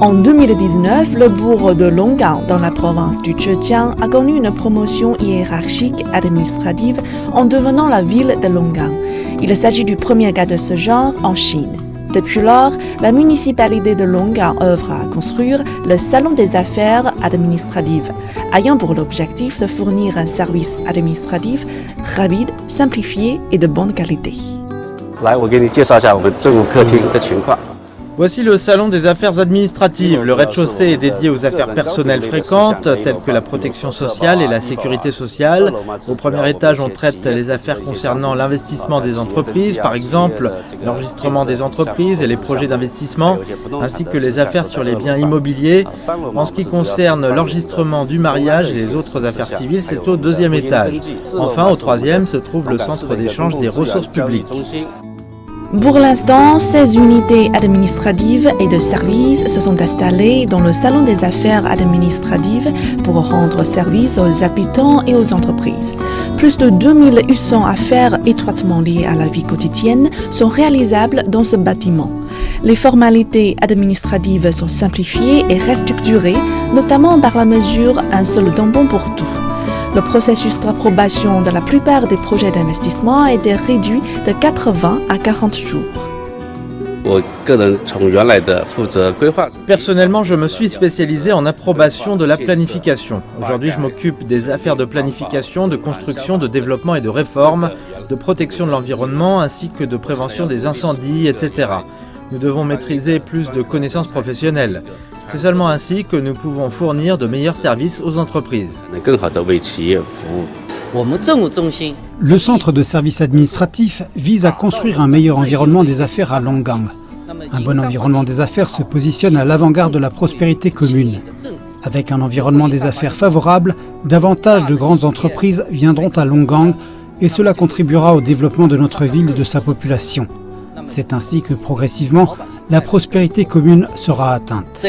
En 2019, le bourg de Longgang, dans la province du Zhejiang, a connu une promotion hiérarchique administrative en devenant la ville de Longgang. Il s'agit du premier cas de ce genre en Chine. Depuis lors, la municipalité de Longgang œuvre à construire le salon des affaires administratives, ayant pour l'objectif de fournir un service administratif rapide, simplifié et de bonne qualité. Voici le salon des affaires administratives. Le rez-de-chaussée est dédié aux affaires personnelles fréquentes, telles que la protection sociale et la sécurité sociale. Au premier étage, on traite les affaires concernant l'investissement des entreprises, par exemple l'enregistrement des entreprises et les projets d'investissement, ainsi que les affaires sur les biens immobiliers. En ce qui concerne l'enregistrement du mariage et les autres affaires civiles, c'est au deuxième étage. Enfin, au troisième se trouve le centre d'échange des ressources publiques. Pour l'instant, 16 unités administratives et de services se sont installées dans le salon des affaires administratives pour rendre service aux habitants et aux entreprises. Plus de 2800 affaires étroitement liées à la vie quotidienne sont réalisables dans ce bâtiment. Les formalités administratives sont simplifiées et restructurées, notamment par la mesure un seul tampon pour tout. Le processus d'approbation de la plupart des projets d'investissement a été réduit de 80 à 40 jours. Personnellement, je me suis spécialisé en approbation de la planification. Aujourd'hui, je m'occupe des affaires de planification, de construction, de développement et de réforme, de protection de l'environnement ainsi que de prévention des incendies, etc. Nous devons maîtriser plus de connaissances professionnelles. C'est seulement ainsi que nous pouvons fournir de meilleurs services aux entreprises. Le centre de services administratifs vise à construire un meilleur environnement des affaires à Longgang. Un bon environnement des affaires se positionne à l'avant-garde de la prospérité commune. Avec un environnement des affaires favorable, davantage de grandes entreprises viendront à Longgang et cela contribuera au développement de notre ville et de sa population. C'est ainsi que progressivement, la prospérité commune sera atteinte.